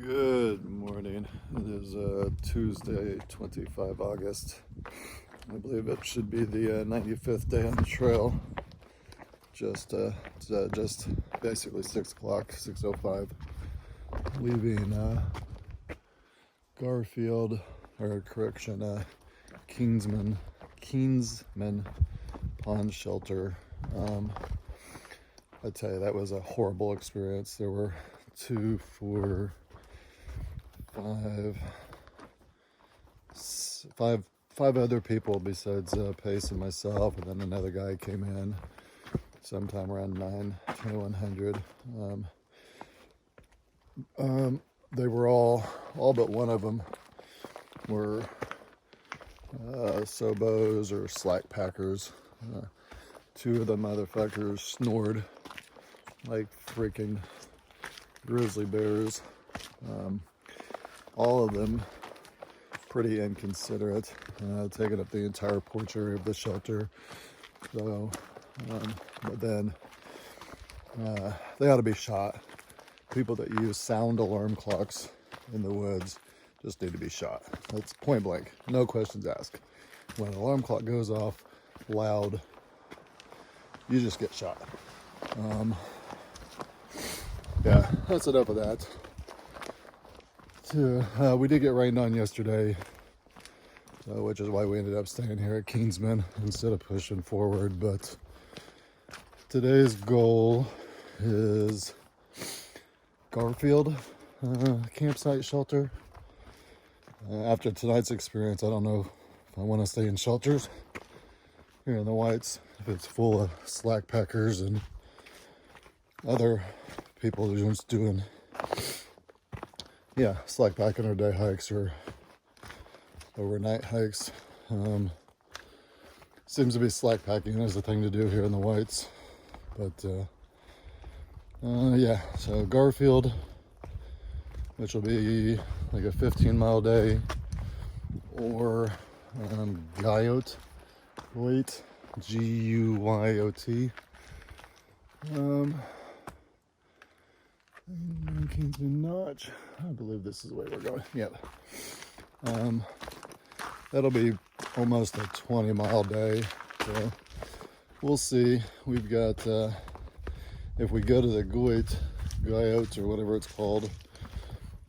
Good morning. It is Tuesday, 25 August. I believe it should be the 95th day on the trail. It's just basically 6 o'clock, 6:05. Leaving Garfield, or correction, Kinsman Pond Shelter. I tell you, that was a horrible experience. There were 2, 4, 5 other people besides Pace and myself, and then another guy came in sometime around 9:10, 100. They were all but one of them were Sobos or slack packers. 2 of the motherfuckers snored like freaking grizzly bears. All of them pretty inconsiderate, taking up the entire porch area of the shelter. So, but then they ought to be shot. People that use sound alarm clocks in the woods just need to be shot. That's point blank, no questions asked. When an alarm clock goes off loud, you just get shot. Yeah, that's enough of that. We did get rained on yesterday, which is why we ended up staying here at Kinsman instead of pushing forward. But today's goal is Garfield campsite shelter. After tonight's experience, I don't know if I want to stay in shelters here in the Whites, if it's full of slack packers and other people who are just doing slack packing or day hikes or overnight hikes. Seems to be slack packing is the thing to do here in the Whites. But so Garfield, which will be like a 15-mile day, or Guyot, Guyot. Kingsman Notch. I believe this is the way we're going. Yep. That'll be almost a 20-mile day. So we'll see. We've got, if we go to the Guyot or whatever it's called,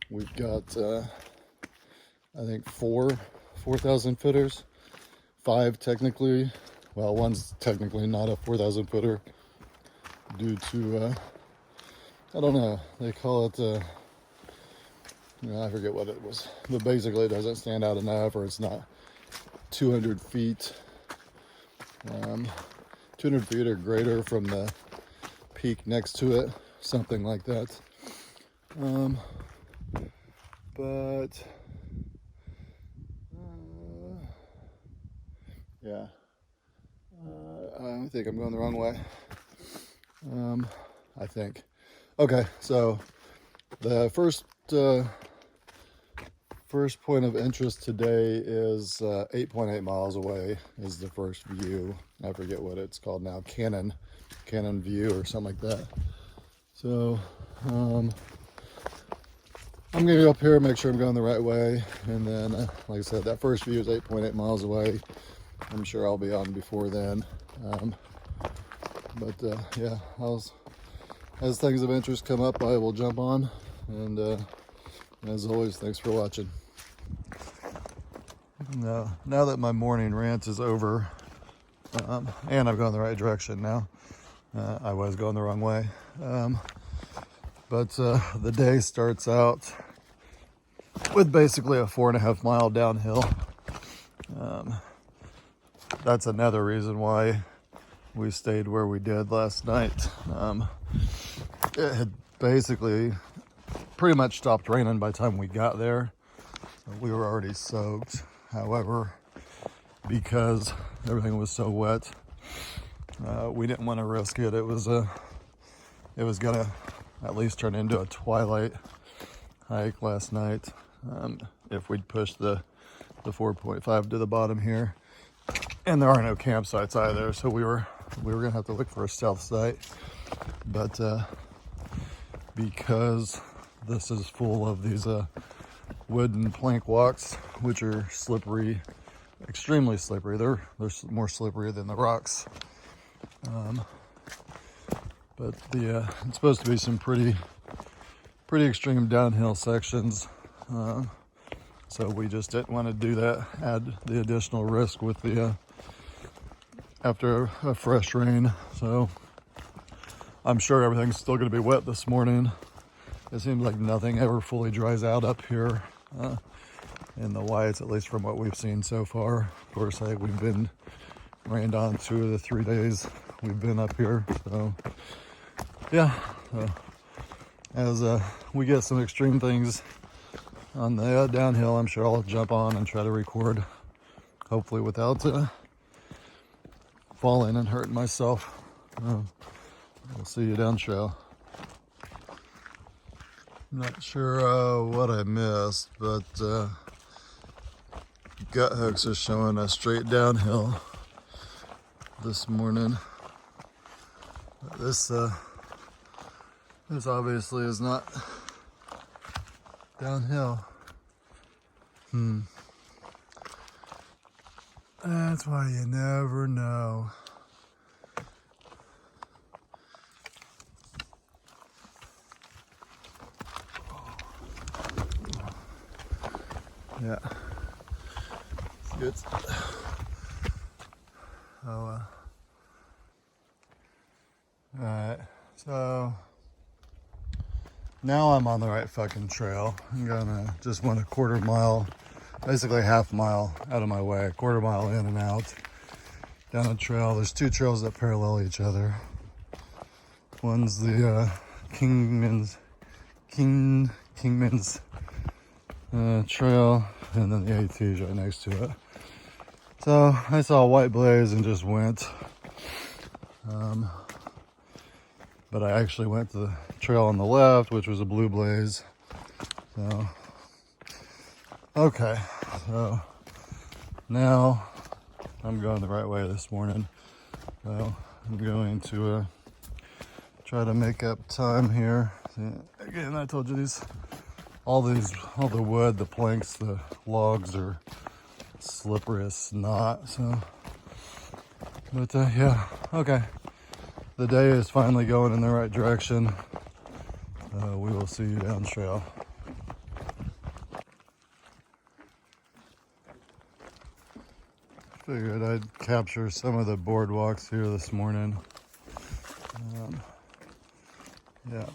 we've got, I think 4,000 footers. 5 technically. Well, one's technically not a 4,000 footer due to, I don't know, they call it, I forget what it was, but basically it doesn't stand out enough, or it's not 200 feet, 200 feet or greater from the peak next to it, something like that. I think I'm going the wrong way. I think. Okay, so the first point of interest today is 8.8 miles away is the first view. I forget what it's called now, Cannon View or something like that. So I'm gonna go up here, make sure I'm going the right way, and then like I said, that first view is 8.8 miles away. I'm sure I'll be on before then. As things of interest come up, I will jump on. And as always, thanks for watching. Now that my morning rant is over, and I've gone the right direction now, I was going the wrong way. But the day starts out with basically a 4.5 mile downhill. That's another reason why we stayed where we did last night. It had basically pretty much stopped raining by the time we got there. We were already soaked. However, because everything was so wet, we didn't want to risk it. It was gonna at least turn into a twilight hike last night if we'd pushed the 4.5 to the bottom here. And there are no campsites either, so we were gonna have to look for a stealth site. But because this is full of these wooden plank walks, which are slippery, extremely slippery. They're more slippery than the rocks. But it's supposed to be some pretty extreme downhill sections. So we just didn't want to do that, add the additional risk with the after a fresh rain. So I'm sure everything's still going to be wet this morning. It seems like nothing ever fully dries out up here in the Whites, at least from what we've seen so far. Of course, we've been rained on 2 of the 3 days we've been up here. So yeah, as we get some extreme things on the downhill, I'm sure I'll jump on and try to record, hopefully without falling and hurting myself. We'll see you down trail. Not sure what I missed, but gut hooks are showing us straight downhill this morning. But this obviously is not downhill. That's why you never know. Yeah, it's good. Oh, alright, so now I'm on the right fucking trail. I'm gonna just went a quarter mile, basically half mile out of my way, a quarter mile in and out down a trail. There's 2 trails that parallel each other. One's the Kinsman's trail, and then the AT is right next to it. So I saw a white blaze and just went. But I actually went to the trail on the left, which was a blue blaze. So, okay, so now I'm going the right way this morning. So I'm going to try to make up time here. Again, I told you all the wood, the planks, the logs are slippery as snot. So, but yeah, okay. The day is finally going in the right direction. We will see you down trail. Figured I'd capture some of the boardwalks here this morning. Yeah.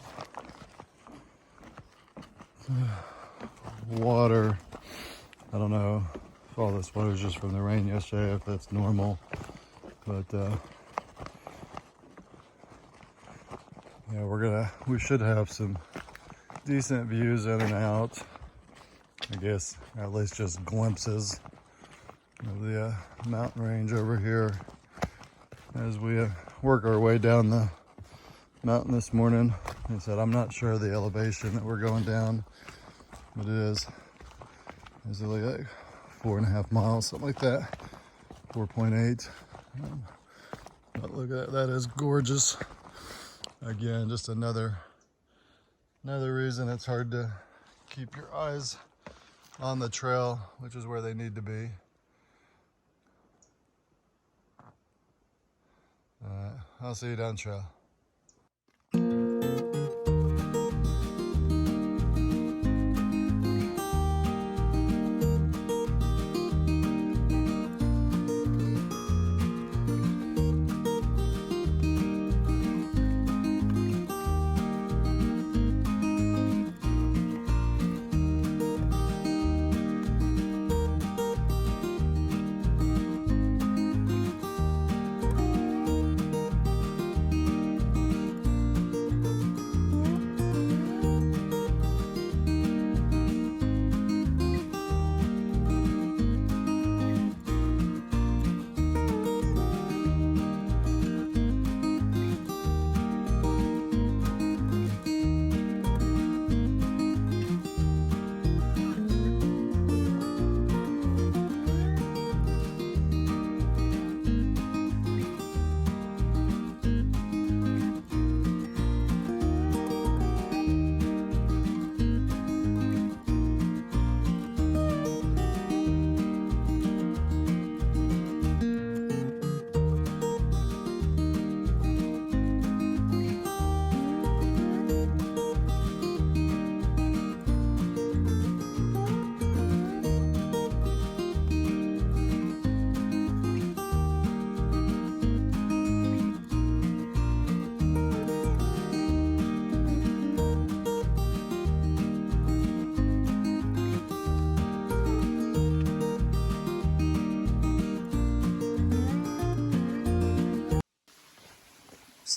Water. I don't know if all this water is just from the rain yesterday, if that's normal. But yeah, we should have some decent views in and out. I guess at least just glimpses of the mountain range over here as we work our way down the mountain this morning. Like I said, I'm not sure of the elevation that we're going down, but it is like 4.5 miles, something like that, 4.8. But look at that, that is gorgeous. Again, just another reason it's hard to keep your eyes on the trail, which is where they need to be. I'll see you down trail.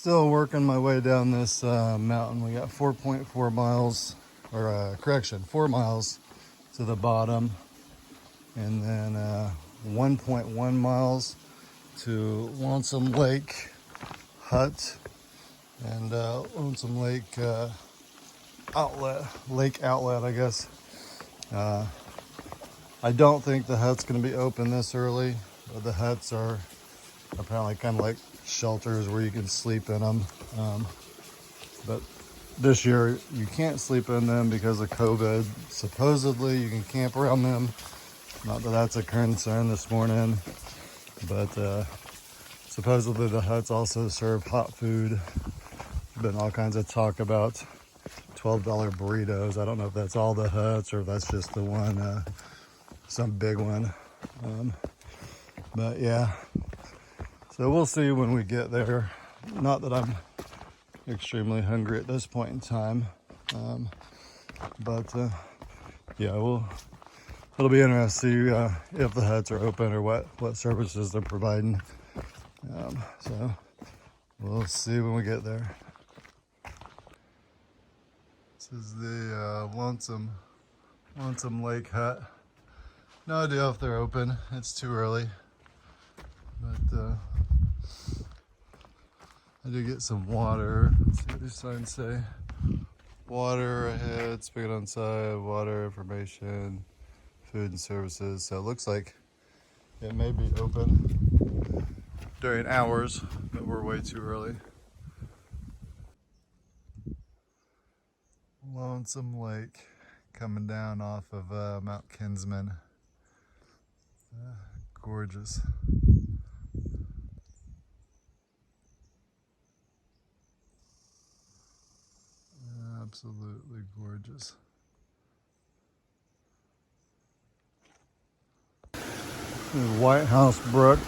Still working my way down this mountain. We got 4.4 miles, or correction, 4 miles to the bottom, and then 1.1 miles to Lonesome Lake Hut and Lonesome Lake outlet, I guess. I don't think the hut's going to be open this early, but the huts are apparently kind of like shelters where you can sleep in them. But this year you can't sleep in them because of COVID. Supposedly you can camp around them. Not that that's a concern this morning, but supposedly the huts also serve hot food. There's been all kinds of talk about $12 burritos. I don't know if that's all the huts or if that's just the one, some big one. But yeah, so we'll see when we get there. Not that I'm extremely hungry at this point in time, but yeah, it'll be interesting to see if the huts are open or what services they're providing. So we'll see when we get there. This is the Lonesome Lake Hut. No idea if they're open. It's too early, but I did get some water. Let's see what these signs say. Water ahead, spigot on side, water information, food and services. So it looks like it may be open during hours, but we're way too early. Lonesome Lake coming down off of Mount Kinsman. Gorgeous. Absolutely gorgeous. White House Brook.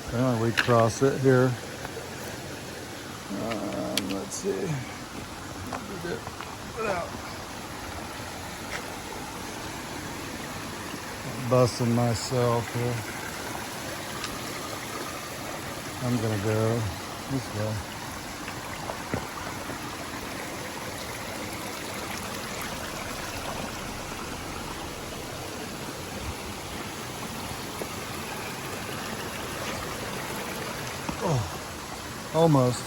Apparently we cross it here. Let's see. Get out. I'm busting myself here. I'm gonna go this way. Oh, almost.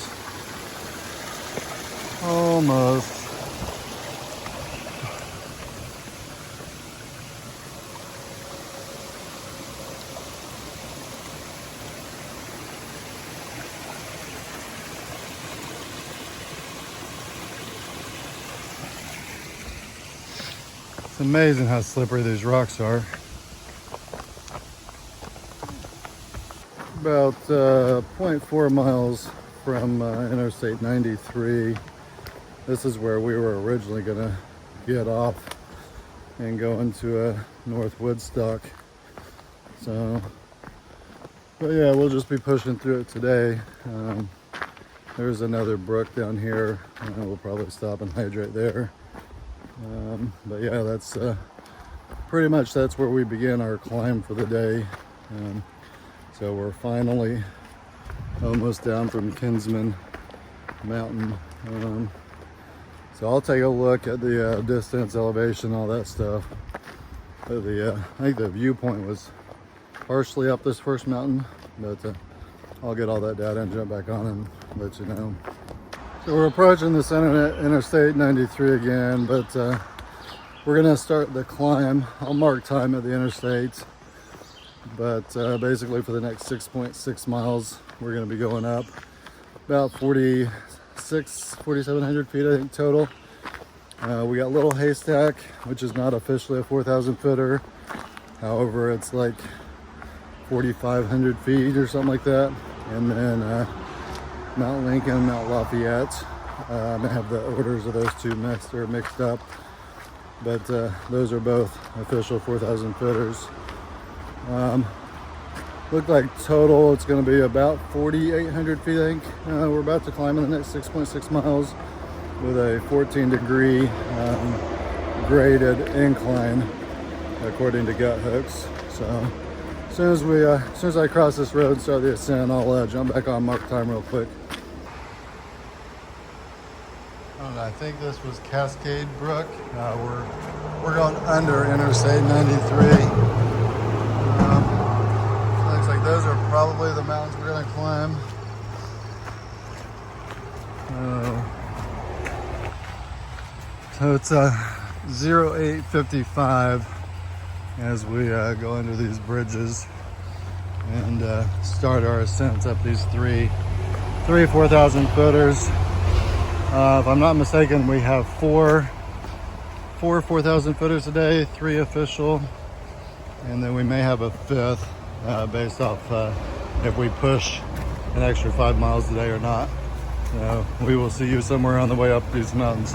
It's amazing how slippery these rocks are. About 0.4 miles from Interstate 93. This is where we were originally gonna get off and go into North Woodstock. So, but yeah, we'll just be pushing through it today. There's another brook down here, and we'll probably stop and hydrate there. But yeah, that's pretty much that's where we begin our climb for the day. So we're finally almost down from Kinsman Mountain. So I'll take a look at the distance, elevation, all that stuff. But I think the viewpoint was partially up this first mountain, but I'll get all that data and jump back on and let you know. So we're approaching this Interstate 93 again, but we're gonna start the climb. I'll mark time at the interstate, but basically for the next 6.6 miles, we're gonna be going up about 4,700 feet, I think, total. We got Little Haystack, which is not officially a 4,000 footer. However, it's like 4,500 feet or something like that. And then Mount Lincoln, Mount Lafayette. I have the orders of those two mixed up. But those are both official 4,000 footers. Look like total it's going to be about 4,800 feet, I think. We're about to climb in the next 6.6 miles with a 14-degree graded incline, according to gut hooks. So as soon as I cross this road and start the ascent, I'll jump back on, mark time real quick, And I think this was Cascade Brook. We're going under Interstate 93. Looks like those are probably the mountains we're gonna climb. So it's 08:55 as we go under these bridges and start our ascents up these three 4,000 footers. If I'm not mistaken, we have four 4,000 footers today, 3 official, and then we may have a 5th based off if we push an extra 5 miles today or not. So we will see you somewhere on the way up these mountains.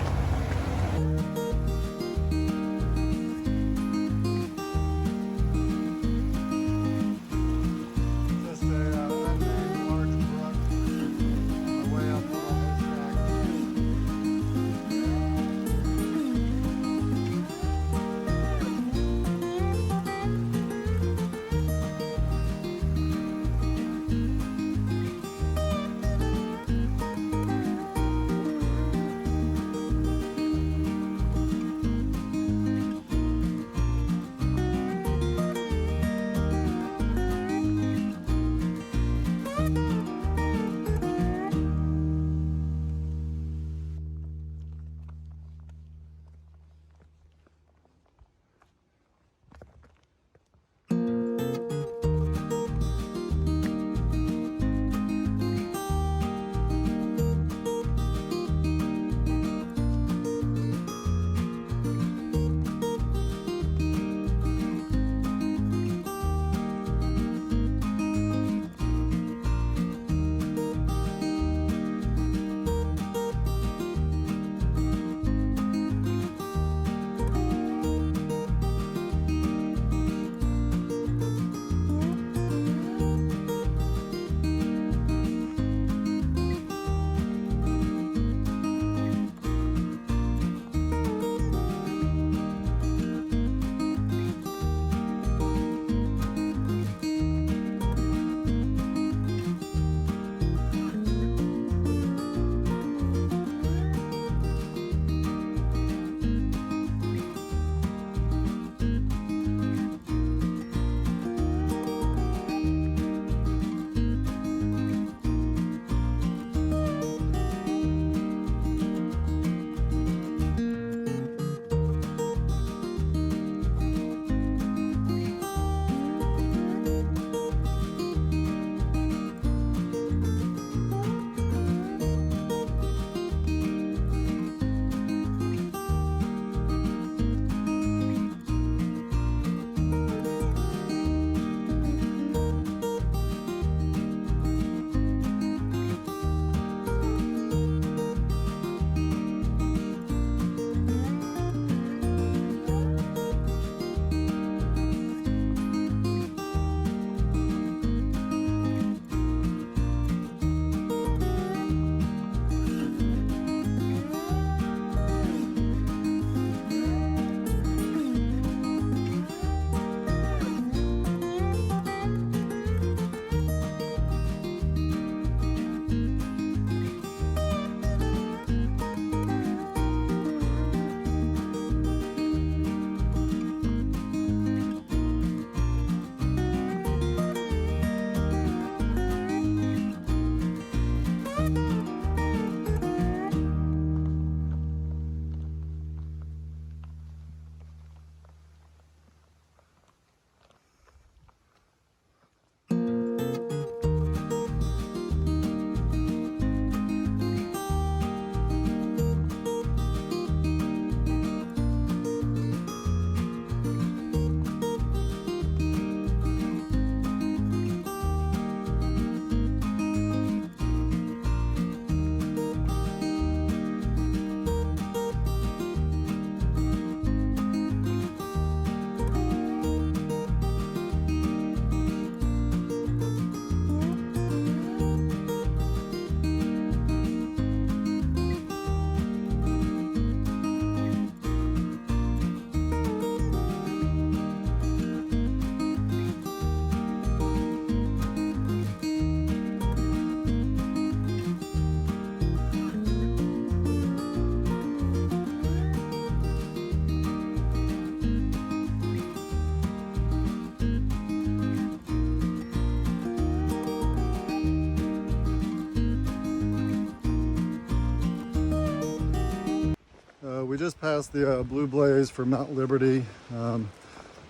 we just passed the Blue Blaze for Mount Liberty.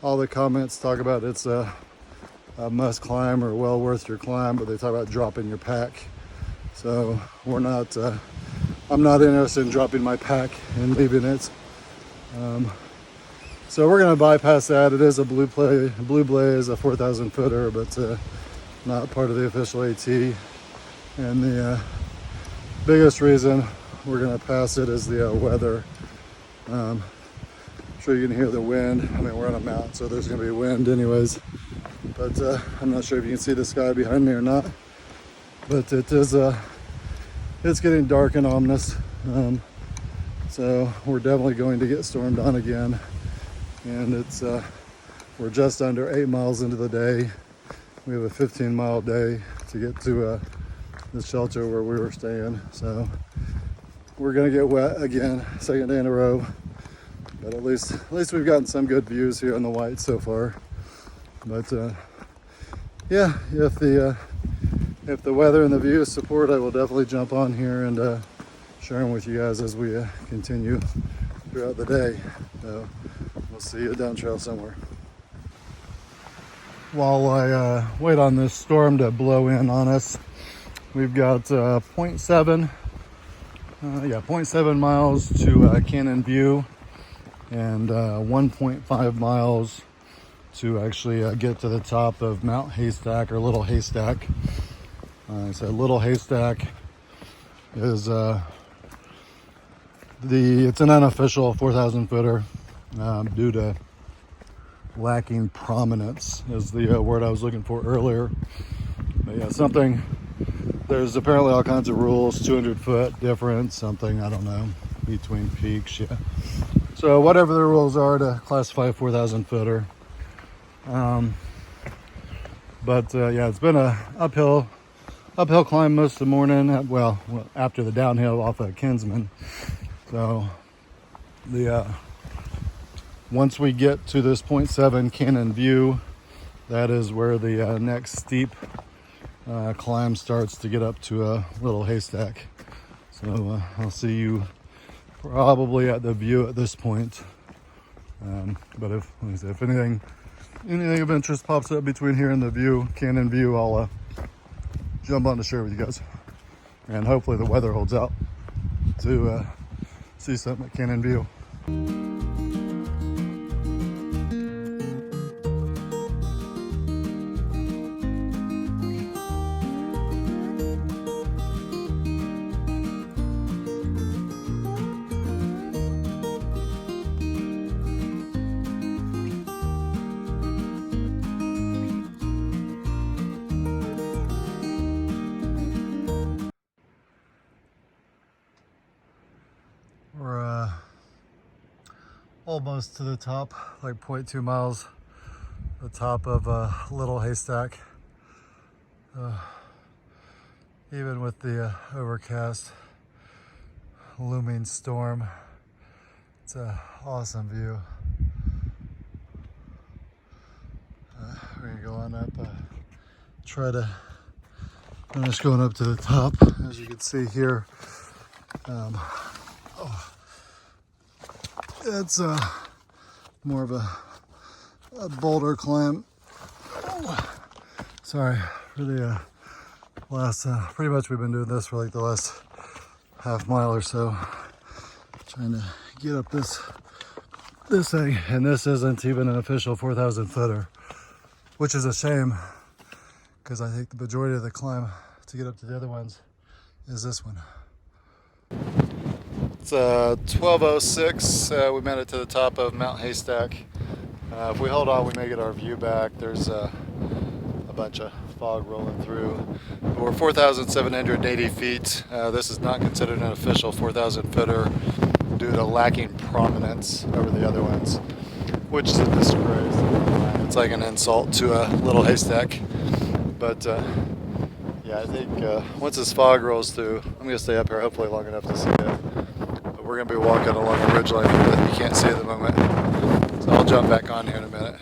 All the comments talk about it's a must climb or well worth your climb, but they talk about dropping your pack. So we're not, I'm not interested in dropping my pack and leaving it. So we're gonna bypass that. It is a Blue Blaze, a 4,000 footer, but not part of the official AT. And the biggest reason we're gonna pass it is the weather. I'm sure you can hear the wind. I mean, we're on a mountain, so there's gonna be wind anyways. But I'm not sure if you can see the sky behind me or not. But it is, it's getting dark and ominous. So we're definitely going to get stormed on again. And it's, we're just under 8 miles into the day. We have a 15-mile day to get to the shelter where we were staying. So we're gonna get wet again, second day in a row. But at least we've gotten some good views here on the White so far. But yeah, if the weather and the views support, I will definitely jump on here and share them with you guys as we continue throughout the day. So we'll see you down trail somewhere. While I wait on this storm to blow in on us, we've got 0.7 miles to Cannon View and 1.5 miles to actually get to the top of Mount Haystack, or Little Haystack. So Little Haystack is it's an unofficial 4,000 footer due to lacking prominence is the word I was looking for earlier. But yeah, there's apparently all kinds of rules, 200 foot difference, something, I don't know, between peaks, yeah. So whatever the rules are to classify a 4,000 footer. But yeah, it's been a uphill climb most of the morning, well after the downhill off of Kinsman. So once we get to this 0.7 Cannon View, that is where the next steep climb starts to get up to a Little Haystack. So I'll see you probably at the view at this point. But if anything of interest pops up between here and the view, Cannon View, I'll jump on to share with you guys. And hopefully the weather holds out to see something at Cannon View. We're almost to the top, like 0.2 miles, the top of Little Haystack. Even with the overcast, looming storm, it's an awesome view. We're gonna go on up, try to finish going up to the top. As you can see here, it's more of a boulder climb. Oh, sorry for the last, pretty much we've been doing this for like the last half mile or so, trying to get up this thing, and this isn't even an official 4,000 footer, which is a shame because I think the majority of the climb to get up to the other ones is this one. It's 12:06. We made it to the top of Mount Haystack. If we hold on, we may get our view back. There's a bunch of fog rolling through. But we're 4,780 feet. This is not considered an official 4,000 footer due to lacking prominence over the other ones, which is a disgrace. It's like an insult to a Little Haystack. But yeah, I think once this fog rolls through, I'm going to stay up here hopefully long enough to see it. But we're going to be walking along a ridgeline that you can't see at the moment. So I'll jump back on here in a minute.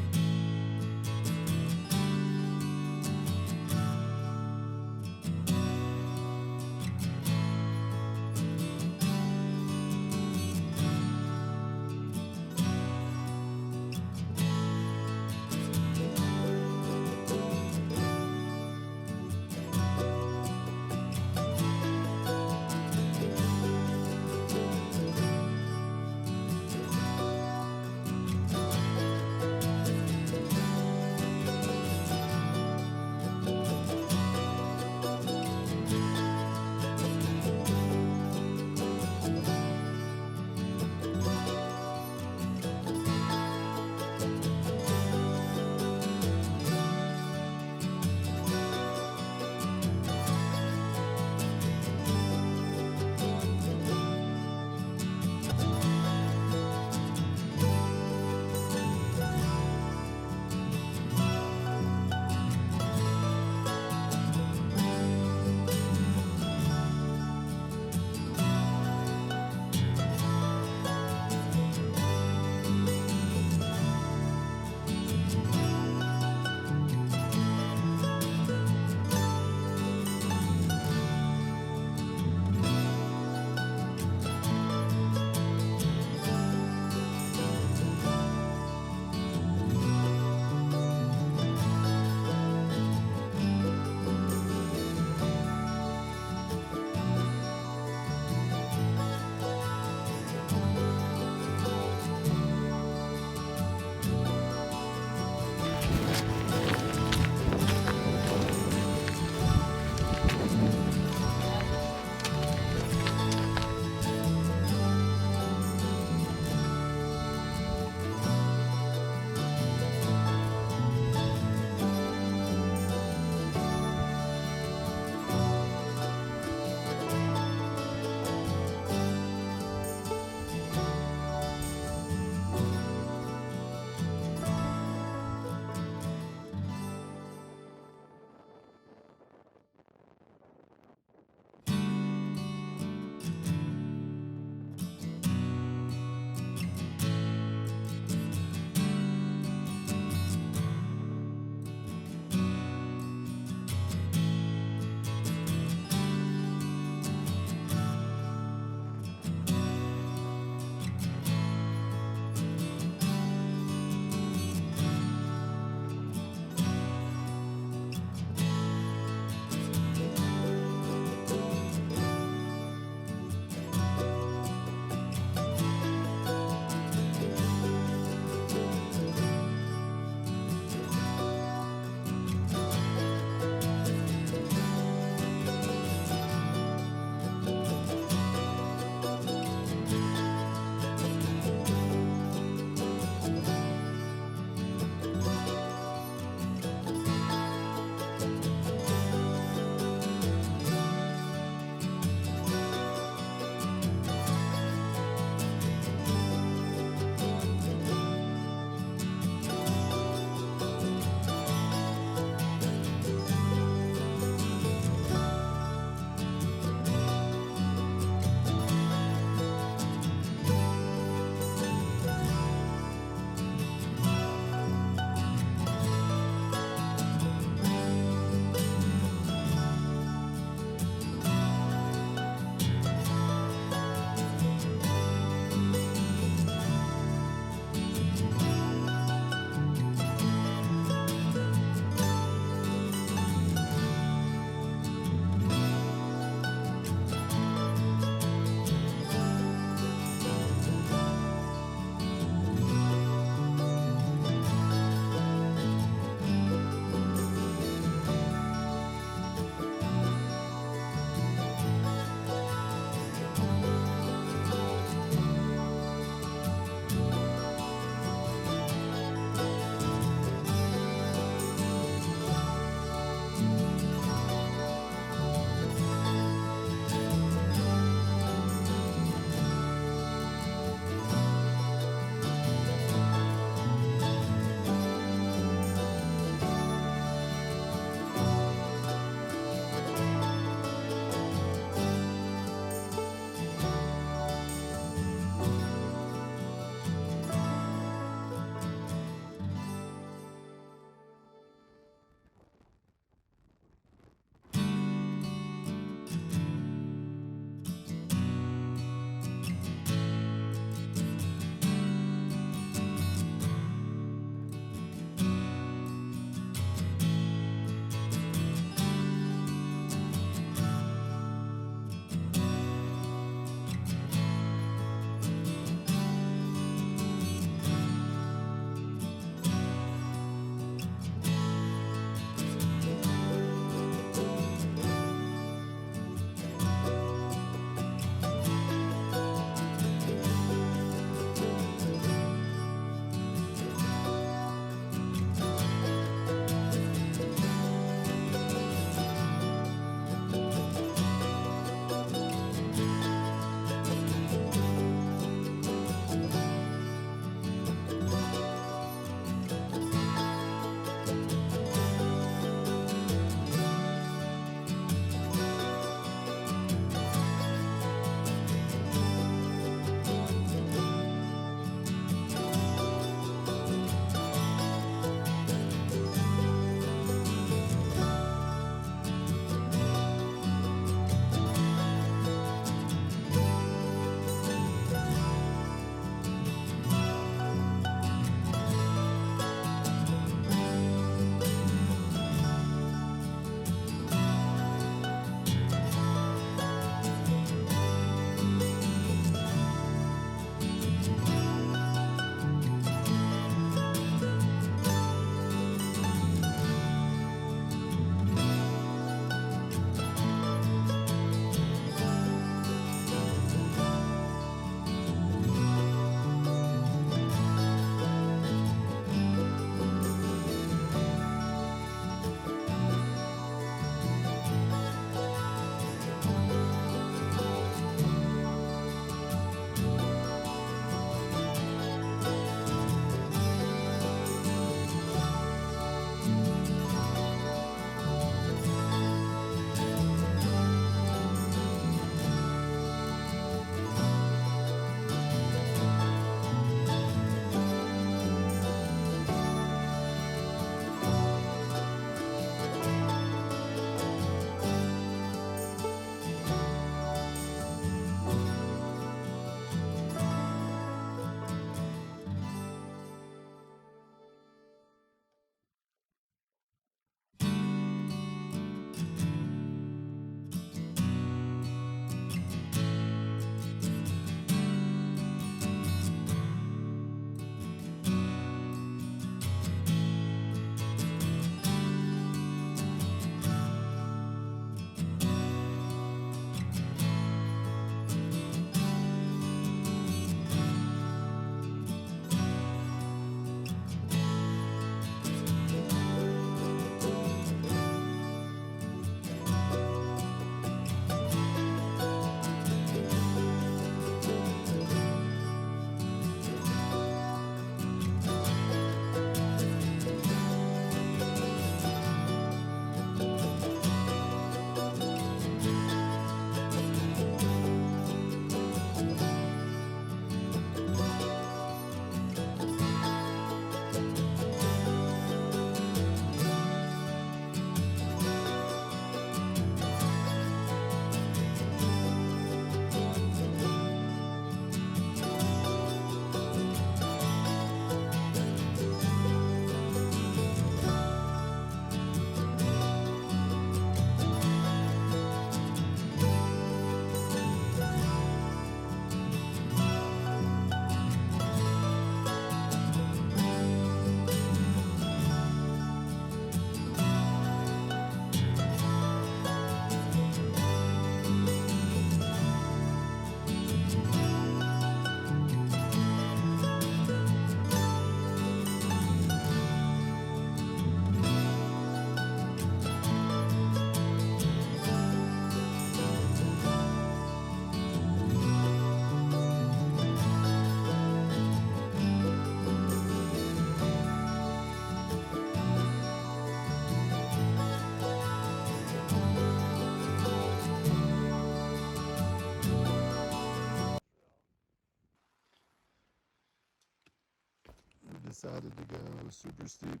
decided to go super steep.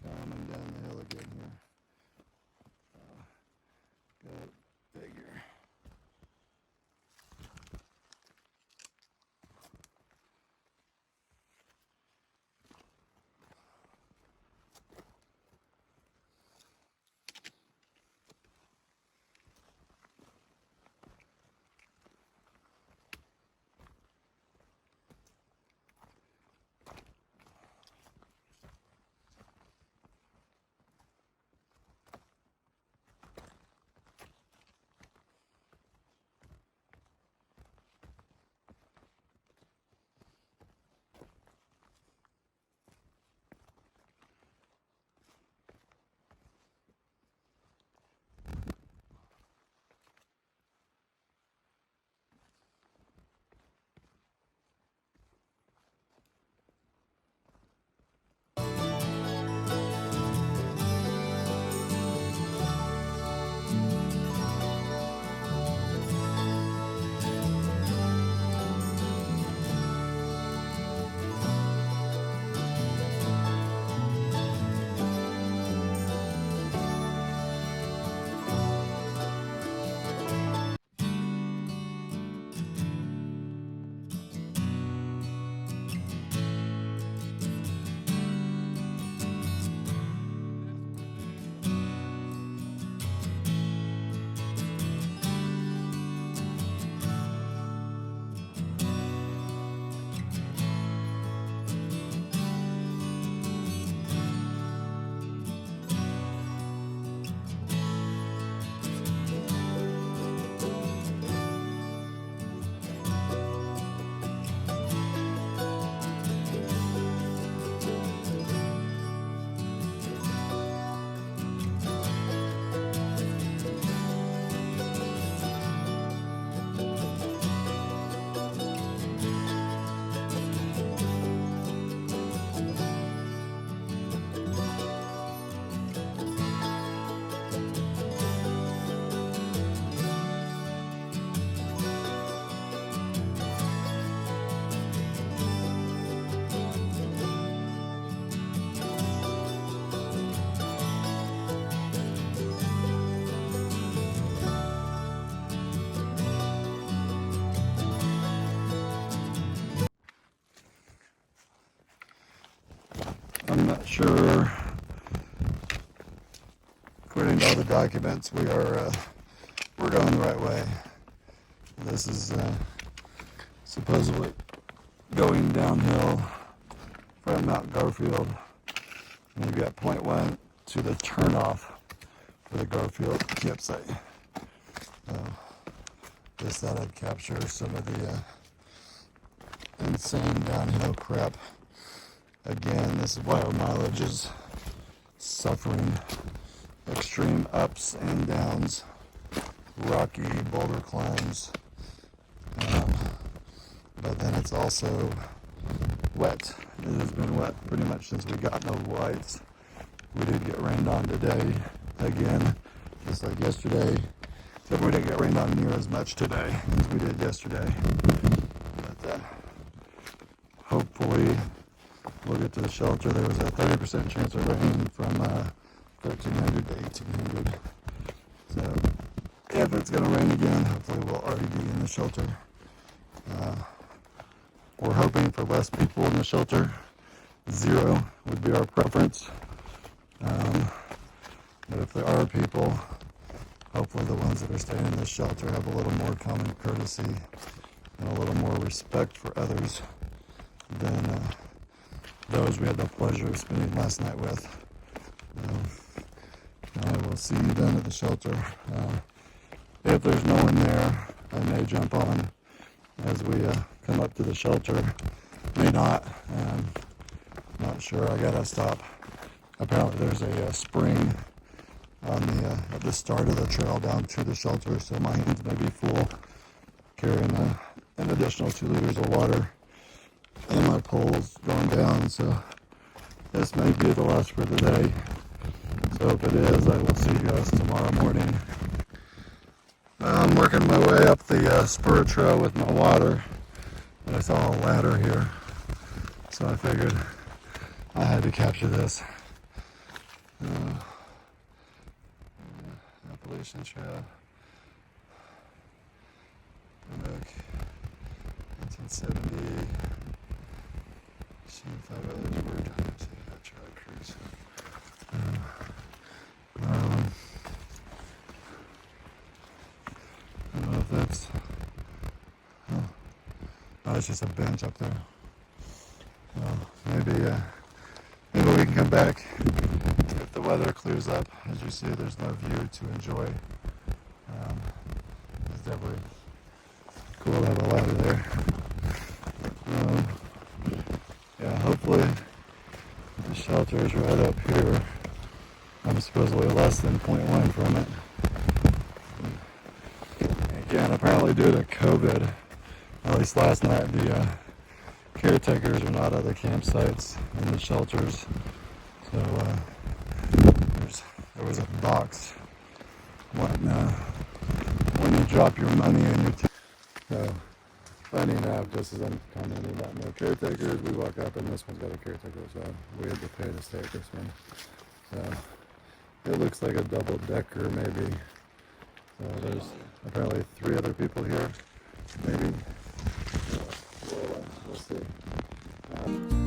Coming down the hill again here. Go figure. I'm not sure, according to all the documents, we're going the right way. This is supposedly going downhill from Mount Garfield. And we've got point 1 to the turnoff for the Garfield campsite. Just thought I'd capture some of the insane downhill crap. Again, this is why our mileage is suffering extreme ups and downs, rocky boulder climbs, but then it's also wet. It has been wet pretty much since we got NOBO lights. We did get rained on today again, just like yesterday, except we didn't get rained on near as much today as we did yesterday. But hopefully we'll get to the shelter. There was a 30% chance of rain from 1300 to 1800. So if it's going to rain again, hopefully we'll already be in the shelter. We're hoping for less people in the shelter. 0 would be our preference. But if there are people, hopefully the ones that are staying in this shelter have a little more common courtesy and a little more respect for others than those we had the pleasure of spending last night with. We'll see you then at the shelter. If there's no one there, I may jump on as we come up to the shelter. May not. Not sure. I gotta stop. Apparently there's a spring on the at the start of the trail down to the shelter, so my hands may be full carrying an additional 2 liters of water, and my pole's going down, so this may be the last for the day. So if it is, I will see you guys tomorrow morning. I'm working my way up the spur trail with my water. I saw a ladder here, so I figured I had to capture this. Appalachian Trail. Look, 1970. Seen 5 others were trying to say that trail cruise. I don't know if that's. Oh, it's just a bench up there. Maybe we can come back if the weather clears up. As you see, there's no view to enjoy. It's definitely cool to have a ladder there. Yeah, hopefully the shelter is right up here. I'm supposedly less than 0.1 from it. Again, apparently due to COVID, at least last night, the caretakers are not at the campsites and the shelters. So there was a box when you drop your money in your so funny enough, just as I'm commenting about no caretakers, we walk up and this one's got a caretaker, so we had to pay to stay at this one. So it looks like a double decker maybe. So there's apparently 3 other people here, maybe. We'll see.